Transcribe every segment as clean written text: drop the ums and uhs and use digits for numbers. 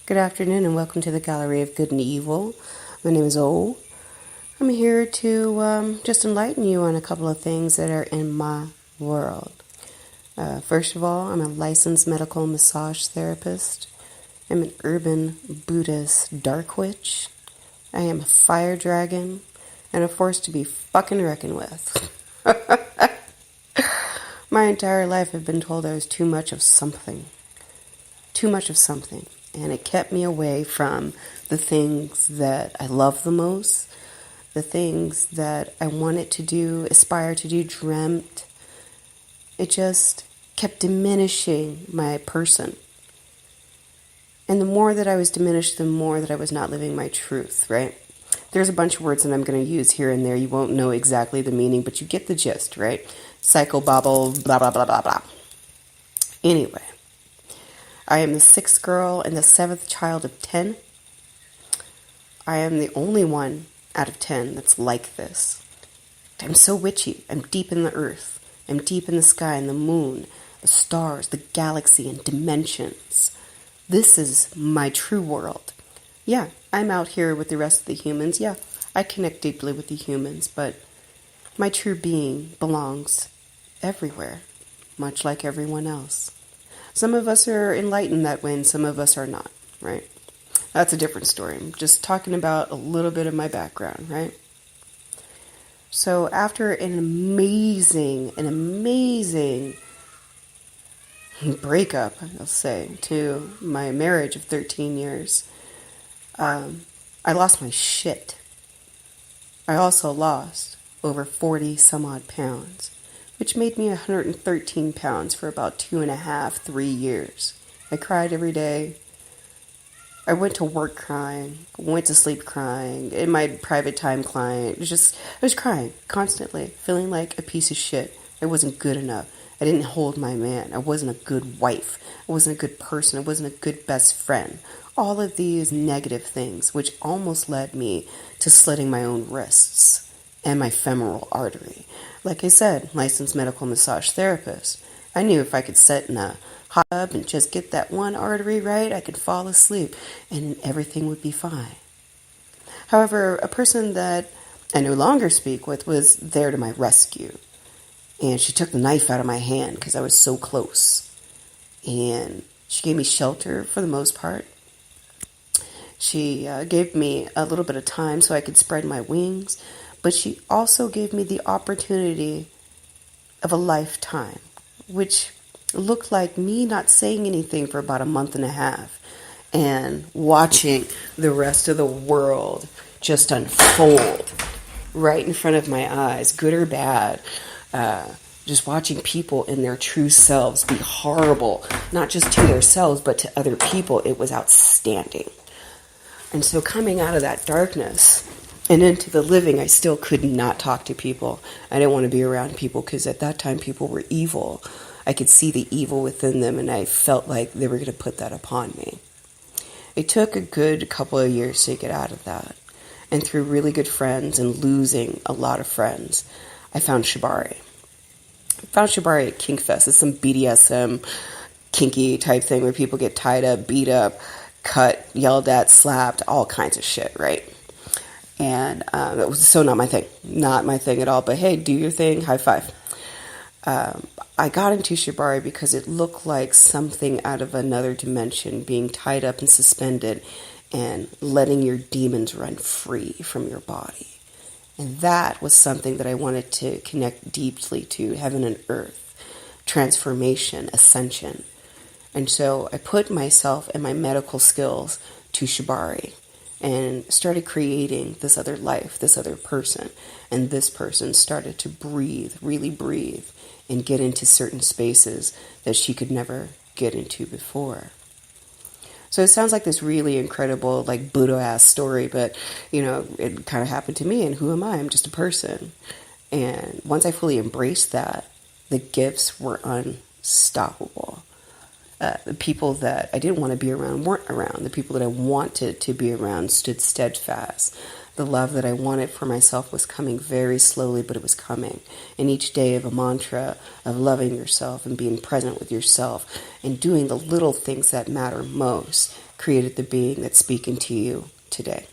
Good afternoon and welcome to the Gallery of Good and Evil. My name is O. I'm here to just enlighten you on a couple of things that are in my world. First of all, I'm a licensed medical massage therapist. I'm an urban Buddhist dark witch. I am a fire dragon and a force to be fucking reckoned with. My entire life I've been told I was too much of something. Too much of something. And it kept me away from the things that I love the most, the things that I wanted to do, aspired to do, dreamt. It just kept diminishing my person. And the more that I was diminished, the more that I was not living my truth, right? There's a bunch of words that I'm going to use here and there. You won't know exactly the meaning, but you get the gist, right? Psychobabble, blah, blah, blah, blah, blah. Anyway. I am the sixth girl and the seventh child of 10. I am the only one out of 10 that's like this. I'm so witchy. I'm deep in the earth. I'm deep in the sky and the moon, the stars, the galaxy, and dimensions. This is my true world. Yeah, I'm out here with the rest of the humans. Yeah, I connect deeply with the humans, but my true being belongs everywhere, much like everyone else. Some of us are enlightened that way, and some of us are not, right? That's a different story. I'm just talking about a little bit of my background, right? So after an amazing breakup, I'll say, to my marriage of 13 years, I lost my shit. I also lost over 40 some odd pounds, which made me 113 pounds for about 2.5, 3 years. I cried every day. I went to work crying, went to sleep crying, in my private time crying. I was crying constantly, feeling like a piece of shit. I wasn't good enough. I didn't hold my man. I wasn't a good wife. I wasn't a good person. I wasn't a good best friend. All of these negative things, which almost led me to slitting my own wrists and my femoral artery. Like I said, licensed medical massage therapist. I knew if I could sit in a hot tub and just get that one artery right, I could fall asleep and everything would be fine. However, a person that I no longer speak with was there to my rescue. And she took the knife out of my hand because I was so close. And she gave me shelter for the most part. She gave me a little bit of time so I could spread my wings. But she also gave me the opportunity of a lifetime, which looked like me not saying anything for about a month and a half and watching the rest of the world just unfold right in front of my eyes, good or bad. Just watching people in their true selves be horrible, not just to themselves, but to other people. It was outstanding. And so coming out of that darkness and into the living, I still could not talk to people. I didn't want to be around people because at that time people were evil. I could see the evil within them and I felt like they were going to put that upon me. It took a good couple of years to get out of that. And through really good friends and losing a lot of friends, I found Shibari. I found Shibari at Kinkfest. It's some BDSM kinky type thing where people get tied up, beat up, cut, yelled at, slapped, all kinds of shit, right? And it was so not my thing at all. But hey, do your thing, high five. I got into Shibari because it looked like something out of another dimension, being tied up and suspended and letting your demons run free from your body. And that was something that I wanted to connect deeply to, heaven and earth, transformation, ascension. And so I put myself and my medical skills to Shibari and started creating this other life, this other person. And this person started to breathe, really breathe, and get into certain spaces that she could never get into before. So it sounds like this really incredible, like Buddha-ass story, but, you know, it kind of happened to me, and who am I? I'm just a person. And once I fully embraced that, the gifts were unstoppable. The people that I didn't want to be around weren't around. The people that I wanted to be around stood steadfast. The love that I wanted for myself was coming very slowly, but it was coming. And each day of a mantra of loving yourself and being present with yourself and doing the little things that matter most created the being that's speaking to you today.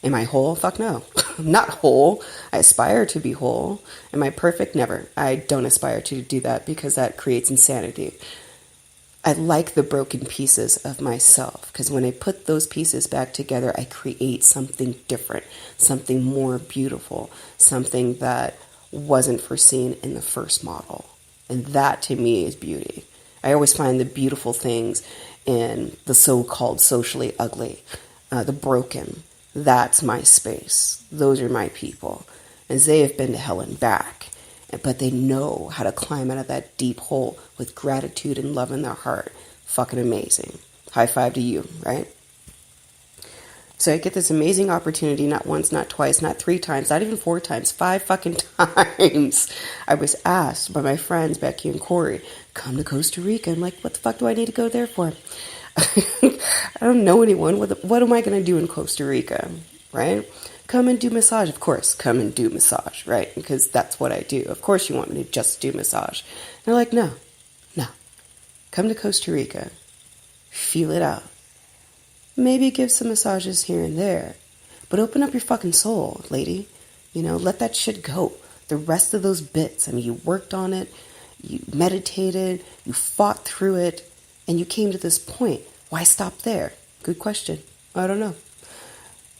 Am I whole? Fuck no. I'm not whole. I aspire to be whole. Am I perfect? Never. I don't aspire to do that because that creates insanity. I like the broken pieces of myself because when I put those pieces back together, I create something different, something more beautiful, something that wasn't foreseen in the first model. And that to me is beauty. I always find the beautiful things in the so-called socially ugly, the broken. That's my space. Those are my people. And they have been to hell and back. But they know how to climb out of that deep hole with gratitude and love in their heart. Fucking amazing. High five to you, right? So I get this amazing opportunity, not once, not twice, not 3 times, not even 4 times, 5 fucking times. I was asked by my friends, Becky and Corey, come to Costa Rica. I'm like, what the fuck do I need to go there for? I don't know anyone. What am I going to do in Costa Rica, right? Come and do massage. Of course, come and do massage, right? Because that's what I do. Of course you want me to just do massage. And they're like, no. Come to Costa Rica. Feel it out. Maybe give some massages here and there. But open up your fucking soul, lady. Let that shit go. The rest of those bits. I mean, you worked on it. You meditated. You fought through it. And you came to this point. Why stop there? Good question. I don't know.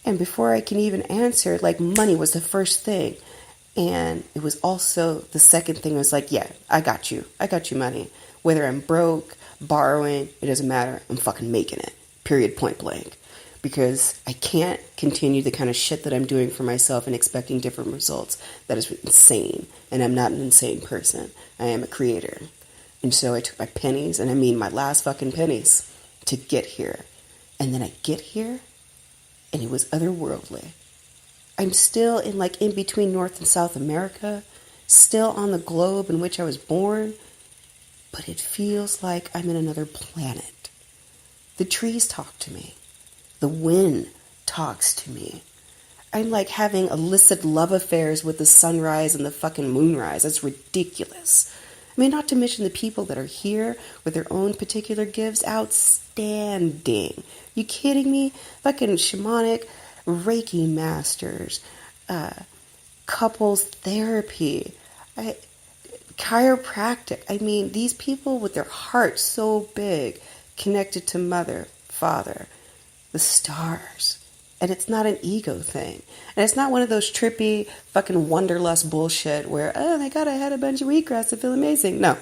And before I can even answer, money was the first thing. And it was also the second thing was yeah, I got you. I got you money. Whether I'm broke, borrowing, it doesn't matter. I'm fucking making it. Period, point blank. Because I can't continue the kind of shit that I'm doing for myself and expecting different results. That is insane. And I'm not an insane person. I am a creator. And so I took my pennies, and I mean my last fucking pennies, to get here. And then I get here, and it was otherworldly. I'm still in between North and South America, still on the globe in which I was born, but it feels like I'm in another planet. The trees talk to me. The wind talks to me. I'm having illicit love affairs with the sunrise and the fucking moonrise. That's ridiculous. I mean, not to mention the people that are here with their own particular gifts. Outstanding. You kidding me? Fucking shamanic Reiki masters, couples therapy, chiropractic. I mean, these people with their hearts so big, connected to Mother, Father, the stars. And it's not an ego thing. And it's not one of those trippy fucking wanderlust bullshit where, oh my God, I had a bunch of wheatgrass, I feel amazing. No,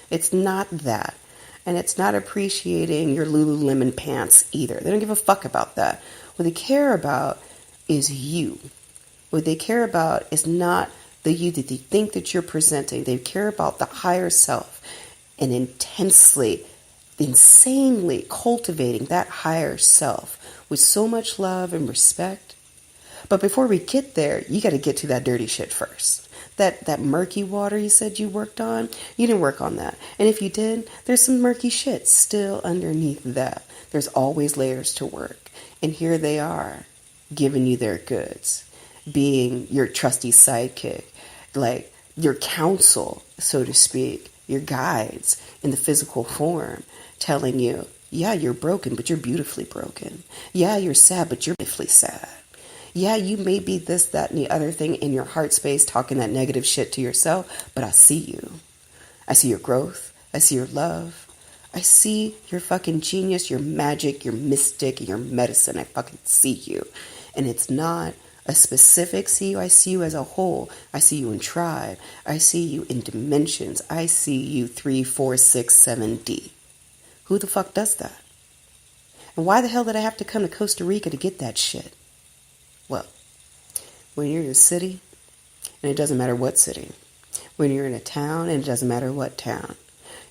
it's not that. And it's not appreciating your Lululemon pants either. They don't give a fuck about that. What they care about is you. What they care about is not the you that they think that you're presenting. They care about the higher self and intensely, insanely cultivating that higher self with so much love and respect. But before we get there, you got to get to that dirty shit first. That murky water you said you worked on, you didn't work on that. And if you did, there's some murky shit still underneath that. There's always layers to work. And here they are, giving you their goods, being your trusty sidekick, your counsel, so to speak, your guides in the physical form, telling you, yeah, you're broken, but you're beautifully broken. Yeah, you're sad, but you're beautifully sad. Yeah, you may be this, that, and the other thing in your heart space, talking that negative shit to yourself, but I see you. I see your growth. I see your love. I see your fucking genius, your magic, your mystic, your medicine. I fucking see you. And it's not a specific see you. I see you as a whole. I see you in tribe. I see you in dimensions. I see you 3, 4, 6, 7D. Who the fuck does that? And why the hell did I have to come to Costa Rica to get that shit? Well, when you're in a city, and it doesn't matter what city, when you're in a town, and it doesn't matter what town,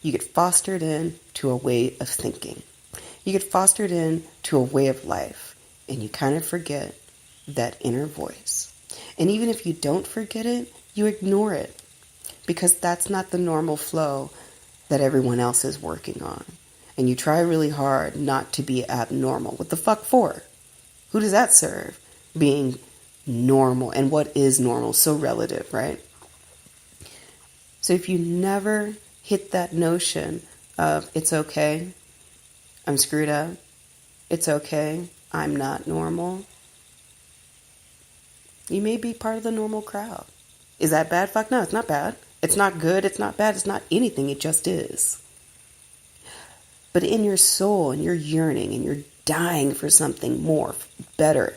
you get fostered into a way of thinking. You get fostered into a way of life, and you kind of forget that inner voice. And even if you don't forget it, you ignore it, because that's not the normal flow that everyone else is working on. And you try really hard not to be abnormal. What the fuck for? Who does that serve? being normal. And what is normal? So relative, right? So if you never hit that notion of it's okay, I'm screwed up, it's okay, I'm not normal, you may be part of the normal crowd. Is that bad? Fuck no, it's not bad. It's not good, it's not bad, it's not anything, it just is. But in your soul, and you're yearning, and you're dying for something more, better,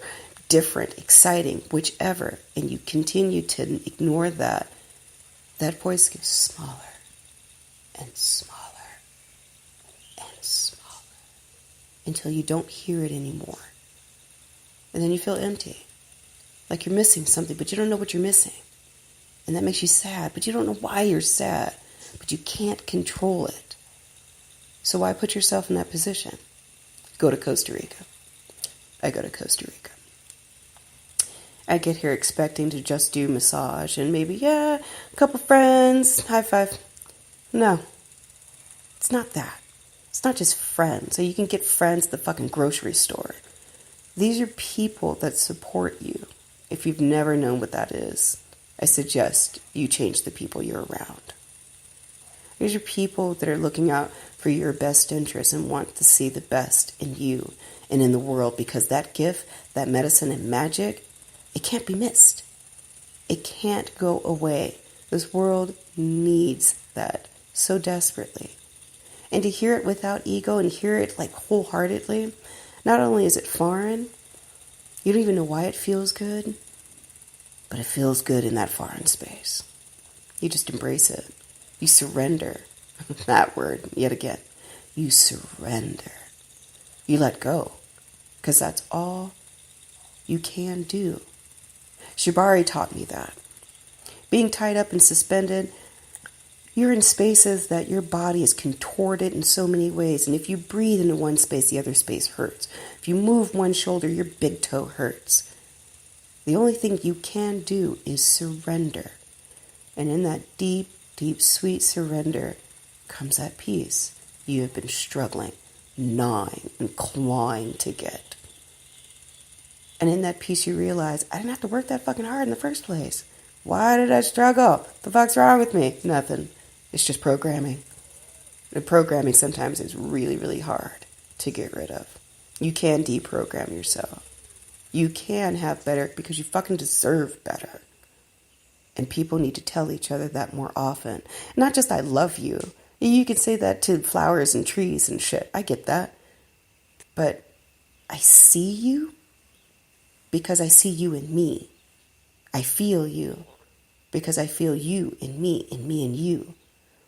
different, exciting, whichever, and you continue to ignore that, that voice gets smaller and smaller and smaller until you don't hear it anymore. And then you feel empty, like you're missing something, but you don't know what you're missing. And that makes you sad, but you don't know why you're sad, but you can't control it. So why put yourself in that position? Go to Costa Rica. I go to Costa Rica. I get here expecting to just do massage and maybe, a couple friends, high five. No, it's not that. It's not just friends. So you can get friends at the fucking grocery store. These are people that support you. If you've never known what that is, I suggest you change the people you're around. These are people that are looking out for your best interest and want to see the best in you and in the world, because that gift, that medicine and magic, it can't be missed. It can't go away. This world needs that so desperately. And to hear it without ego and hear it like wholeheartedly, not only is it foreign, you don't even know why it feels good, but it feels good in that foreign space. You just embrace it. You surrender. That word, yet again. You surrender. You let go. Because that's all you can do. Shibari taught me that. Being tied up and suspended, you're in spaces that your body is contorted in so many ways. And if you breathe into one space, the other space hurts. If you move one shoulder, your big toe hurts. The only thing you can do is surrender. And in that deep, deep, sweet surrender comes that peace you have been struggling, gnawing, and clawing to get. And in that peace you realize, I didn't have to work that fucking hard in the first place. Why did I struggle? The fuck's wrong with me? Nothing. It's just programming. And programming sometimes is really, really hard to get rid of. You can deprogram yourself. You can have better because you fucking deserve better. And people need to tell each other that more often. Not just I love you. You can say that to flowers and trees and shit. I get that. But I see you because I see you in me. I feel you because I feel you in me and you.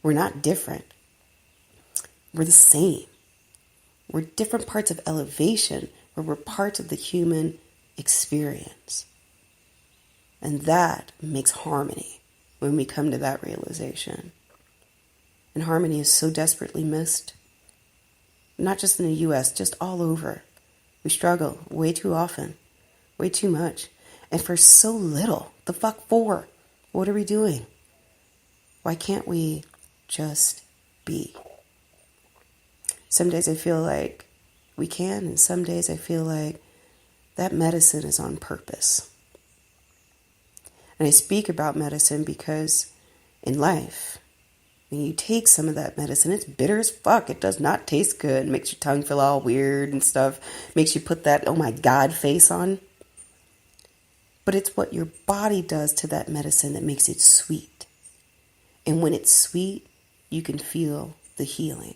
We're not different. We're the same. We're different parts of elevation, where we're parts of the human experience. And that makes harmony when we come to that realization. And harmony is so desperately missed. Not just in the U.S., just all over. We struggle way too often, way too much. And for so little. The fuck for? What are we doing? Why can't we just be? Some days I feel like we can, and some days I feel like that medicine is on purpose. And I speak about medicine because in life, when you take some of that medicine, it's bitter as fuck. It does not taste good. It makes your tongue feel all weird and stuff. Makes you put that, oh my God, face on. But it's what your body does to that medicine that makes it sweet. And when it's sweet, you can feel the healing.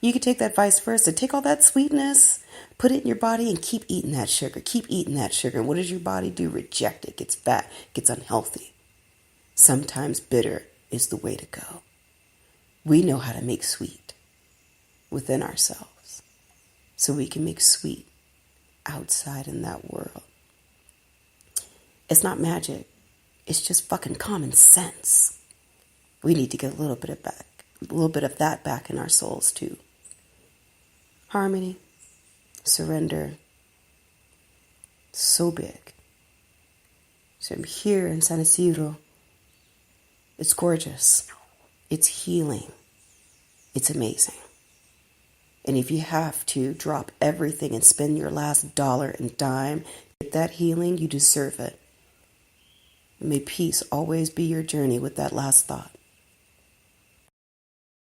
You can take that vice versa. Take all that sweetness, put it in your body, and keep eating that sugar. Keep eating that sugar. And what does your body do? Reject it. Gets fat. Gets unhealthy. Sometimes bitter is the way to go. We know how to make sweet within ourselves, so we can make sweet outside in that world. It's not magic. It's just fucking common sense. We need to get a little bit of that back in our souls too. Harmony, surrender, so big. So I'm here in San Isidro. It's gorgeous. It's healing. It's amazing. And if you have to drop everything and spend your last dollar and dime, get get that healing, you deserve it. And may peace always be your journey with that last thought.